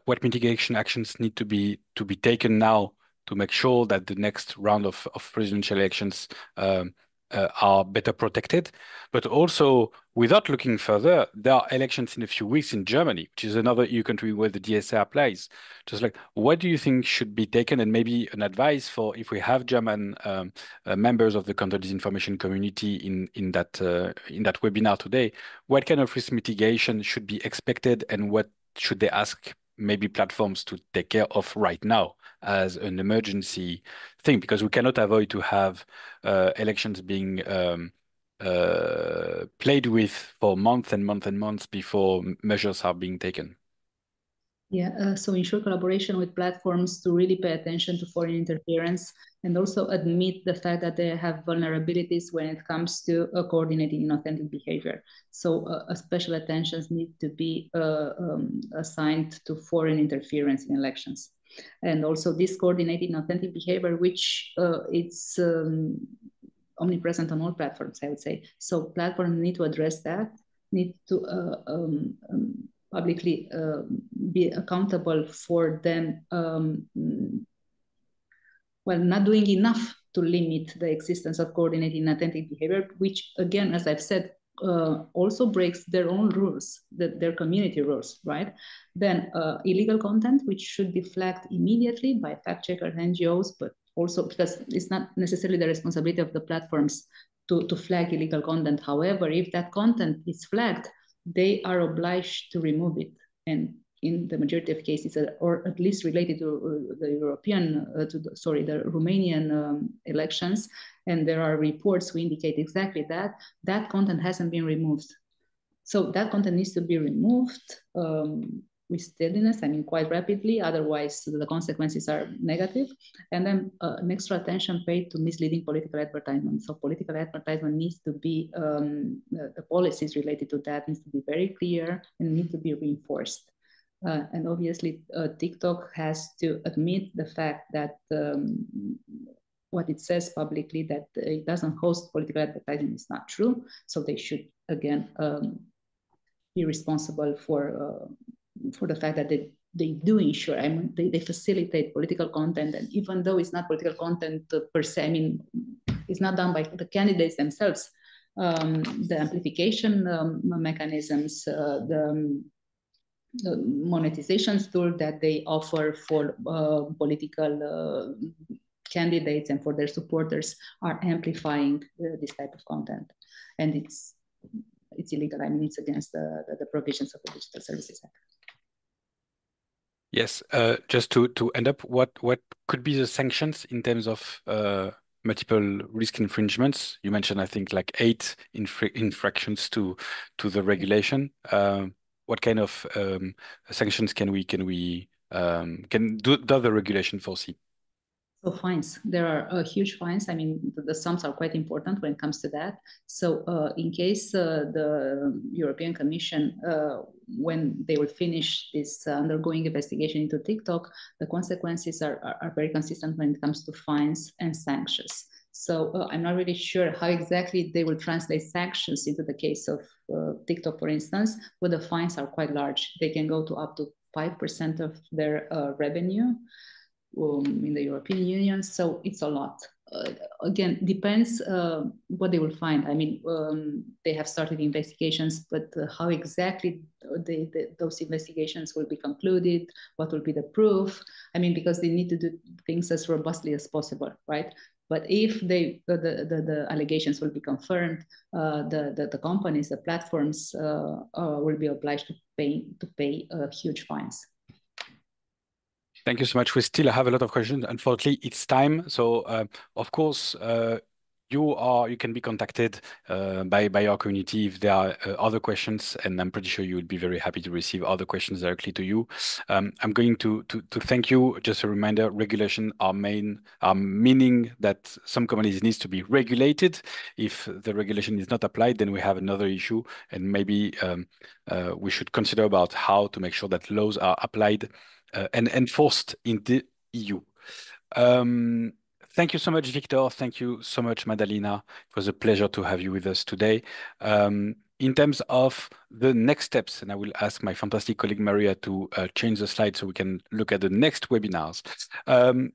what mitigation actions need to be taken now to make sure that the next round of presidential elections are better protected. But also, without looking further, there are elections in a few weeks in Germany, which is another EU country where the DSA applies. Just like, what do you think should be taken, and maybe an advice for if we have German members of the counter disinformation community in that webinar today? What kind of risk mitigation should be expected, and what should they ask maybe platforms to take care of right now as an emergency thing, because we cannot avoid to have elections being played with for months and months and months before measures are being taken. Yeah, so ensure collaboration with platforms to really pay attention to foreign interference and also admit the fact that they have vulnerabilities when it comes to coordinating inauthentic behavior. So a special attention needs to be assigned to foreign interference in elections. And also this coordinating inauthentic behavior, which it's omnipresent on all platforms, I would say. So platforms need to address that, need to publicly be accountable for them, well, not doing enough to limit the existence of coordinated inauthentic behavior, which again, as I've said, also breaks their own rules, their community rules, right? Then illegal content, which should be flagged immediately by fact checkers, NGOs, but also because it's not necessarily the responsibility of the platforms to flag illegal content. However, if that content is flagged, they are obliged to remove it. And in the majority of cases, or at least related to the the Romanian elections, and there are reports who indicate exactly that, that content hasn't been removed. So that content needs to be removed with steadiness, I mean, quite rapidly, otherwise the consequences are negative. And then an extra attention paid to misleading political advertisement. So political advertisement needs to be, the policies related to that needs to be very clear and need to be reinforced. And obviously, TikTok has to admit the fact that what it says publicly, that it doesn't host political advertising, is not true. So they should, again, be responsible for the fact that they do ensure, I mean, they facilitate political content. And even though it's not political content per se, I mean, it's not done by the candidates themselves. The amplification mechanisms, the monetization tool that they offer for political candidates and for their supporters are amplifying this type of content. And it's illegal. I mean, it's against the provisions of the Digital Services Act. Yes, just to end up, what could be the sanctions in terms of multiple risk infringements? You mentioned, I think, like 8 infractions to the regulation. What kind of sanctions does the regulation foresee? So fines, there are huge fines. I mean, the sums are quite important when it comes to that. So in case the European Commission, when they will finish this undergoing investigation into TikTok, the consequences are very consistent when it comes to fines and sanctions. So I'm not really sure how exactly they will translate sanctions into the case of TikTok, for instance, but the fines are quite large. They can go to up to 5% of their revenue. In the European Union, so it's a lot. Again, depends what they will find. I mean, they have started investigations, but how exactly those investigations will be concluded, what will be the proof? I mean, because they need to do things as robustly as possible, right? But if the allegations will be confirmed, the companies, the platforms will be obliged to pay huge fines. Thank you so much. We still have a lot of questions. Unfortunately, it's time. So, of course, you can be contacted by our community if there are other questions, and I'm pretty sure you would be very happy to receive other questions directly to you. I'm going to thank you. Just a reminder: regulation are meaning that some companies needs to be regulated. If the regulation is not applied, then we have another issue, and maybe we should consider about how to make sure that laws are applied and enforced in the EU. Thank you so much, Victor. Thank you so much, Madalina. It was a pleasure to have you with us today. In terms of the next steps, and I will ask my fantastic colleague Maria to change the slide so we can look at the next webinars.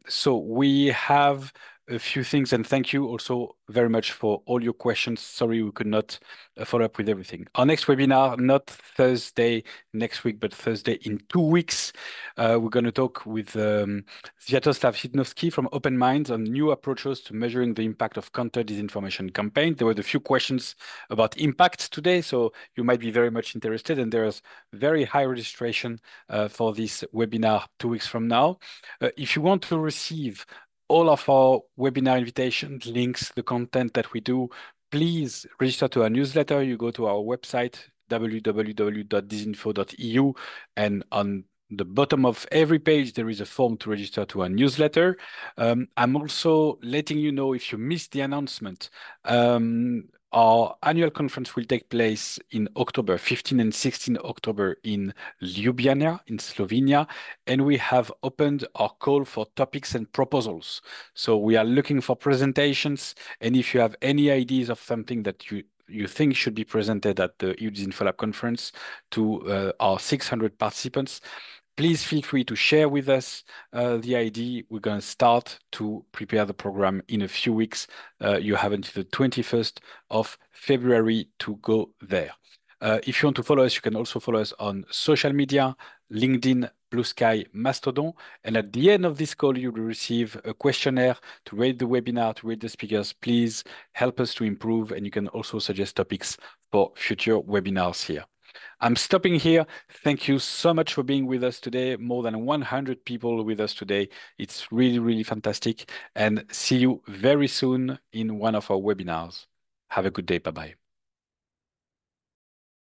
So we have a few things, and thank you also very much for all your questions. Sorry we could not follow up with everything. Our next webinar, not Thursday next week, but Thursday in 2 weeks. We're going to talk with Sviatoslav Sidnovsky from Open Minds on new approaches to measuring the impact of counter disinformation campaigns. There were a few questions about impact today. today, so you might be very much interested, and there's very high registration for this webinar 2 weeks from now. If you want to receive all of our webinar invitations, links, the content that we do, please register to our newsletter. You go to our website, www.disinfo.eu, and on the bottom of every page, there is a form to register to our newsletter. I'm also letting you know, if you missed the announcement, our annual conference will take place in October, 15 and 16 October in Ljubljana, in Slovenia, and we have opened our call for topics and proposals. So we are looking for presentations, and if you have any ideas of something that you think should be presented at the EU DisinfoLab conference to our 600 participants, please feel free to share with us the idea. We're going to start to prepare the program in a few weeks. You have until the 21st of February to go there. If you want to follow us, you can also follow us on social media, LinkedIn, Blue Sky, Mastodon. And at the end of this call, you will receive a questionnaire to rate the webinar, to rate the speakers. Please help us to improve, and you can also suggest topics for future webinars here. I'm stopping here. Thank you so much for being with us today. More than 100 people with us today. It's really, really fantastic. And see you very soon in one of our webinars. Have a good day. Bye-bye.